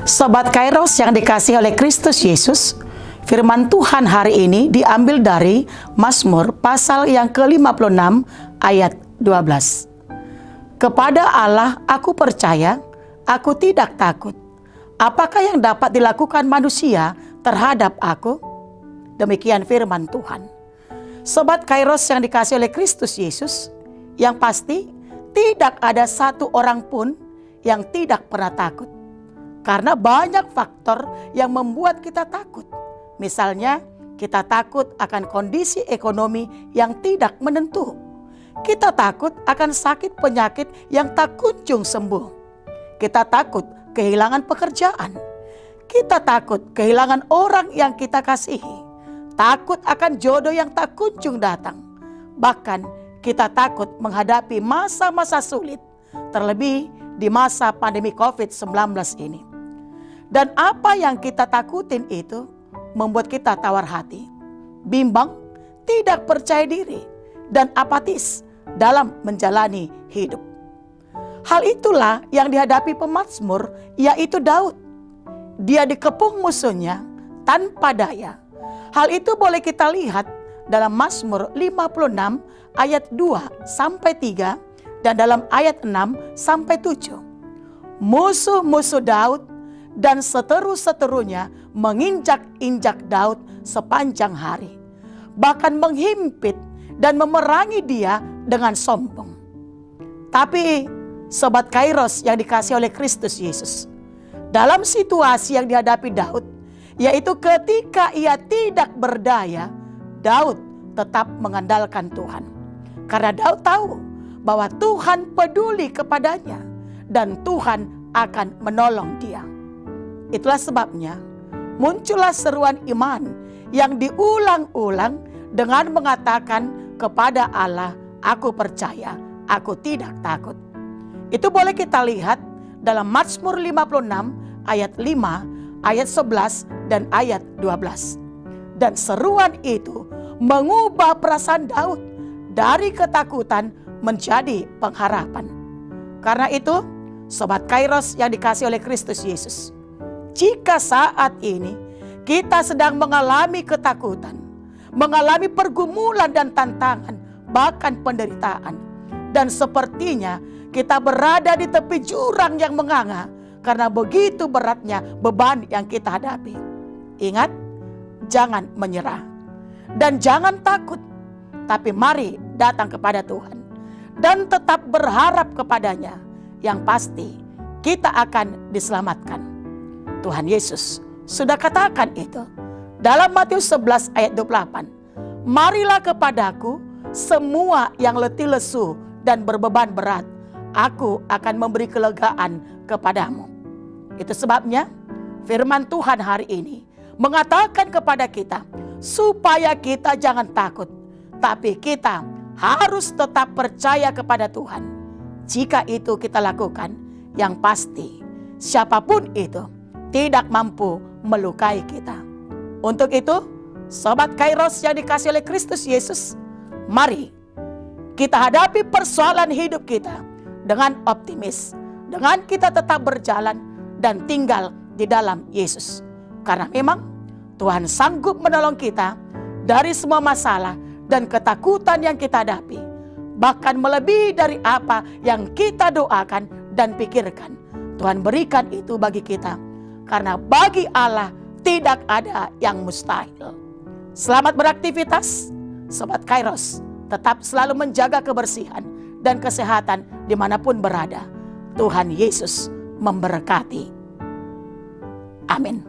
Sobat Kairos yang dikasihi oleh Kristus Yesus, firman Tuhan hari ini diambil dari Mazmur pasal yang ke-56 ayat 12. Kepada Allah aku percaya, aku tidak takut. Apakah yang dapat dilakukan manusia terhadap aku? Demikian firman Tuhan. Sobat Kairos yang dikasihi oleh Kristus Yesus, yang pasti tidak ada satu orang pun yang tidak pernah takut. Karena banyak faktor yang membuat kita takut. Misalnya, kita takut akan kondisi ekonomi yang tidak menentu. Kita takut akan sakit penyakit yang tak kunjung sembuh. Kita takut kehilangan pekerjaan. Kita takut kehilangan orang yang kita kasihi. Takut akan jodoh yang tak kunjung datang. Bahkan kita takut menghadapi masa-masa sulit, terlebih di masa pandemi COVID-19 ini. Dan apa yang kita takutin itu membuat kita tawar hati, bimbang, tidak percaya diri, dan apatis dalam menjalani hidup. Hal itulah yang dihadapi pemazmur, yaitu Daud. Dia dikepung musuhnya tanpa daya. Hal itu boleh kita lihat dalam Mazmur 56 ayat 2-3 dan dalam ayat 6-7. Musuh-musuh Daud dan seteru-seterunya menginjak-injak Daud sepanjang hari. Bahkan menghimpit dan memerangi dia dengan sombong. Tapi Sobat Kairos yang dikasihi oleh Kristus Yesus, dalam situasi yang dihadapi Daud, yaitu ketika ia tidak berdaya, Daud tetap mengandalkan Tuhan. Karena Daud tahu bahwa Tuhan peduli kepadanya dan Tuhan akan menolong dia. Itulah sebabnya muncullah seruan iman yang diulang-ulang dengan mengatakan kepada Allah, aku percaya, aku tidak takut. Itu boleh kita lihat dalam Mazmur 56 ayat 5, ayat 11 dan ayat 12. Dan seruan itu mengubah perasaan Daud dari ketakutan menjadi pengharapan. Karena itu, Sobat Kairos yang dikasihi oleh Kristus Yesus, jika saat ini kita sedang mengalami ketakutan, mengalami pergumulan dan tantangan, bahkan penderitaan, dan sepertinya kita berada di tepi jurang yang menganga karena begitu beratnya beban yang kita hadapi. Ingat, jangan menyerah dan jangan takut, tapi mari datang kepada Tuhan dan tetap berharap kepadanya. Yang pasti kita akan diselamatkan. Tuhan Yesus sudah katakan itu dalam Matius 11 ayat 28. Marilah kepadaku semua yang letih lesu dan berbeban berat, aku akan memberi kelegaan kepadamu. Itu sebabnya firman Tuhan hari ini mengatakan kepada kita supaya kita jangan takut, tapi kita harus tetap percaya kepada Tuhan. Jika itu kita lakukan, yang pasti siapapun itu tidak mampu melukai kita. Untuk itu, Sobat Kairos yang dikasihi oleh Kristus Yesus, mari kita hadapi persoalan hidup kita dengan optimis, dengan kita tetap berjalan dan tinggal di dalam Yesus. Karena memang Tuhan sanggup menolong kita dari semua masalah dan ketakutan yang kita hadapi, bahkan melebihi dari apa yang kita doakan dan pikirkan. Tuhan berikan itu bagi kita, karena bagi Allah tidak ada yang mustahil. Selamat beraktivitas, Sobat Kairos. Tetap selalu menjaga kebersihan dan kesehatan dimanapun berada. Tuhan Yesus memberkati. Amin.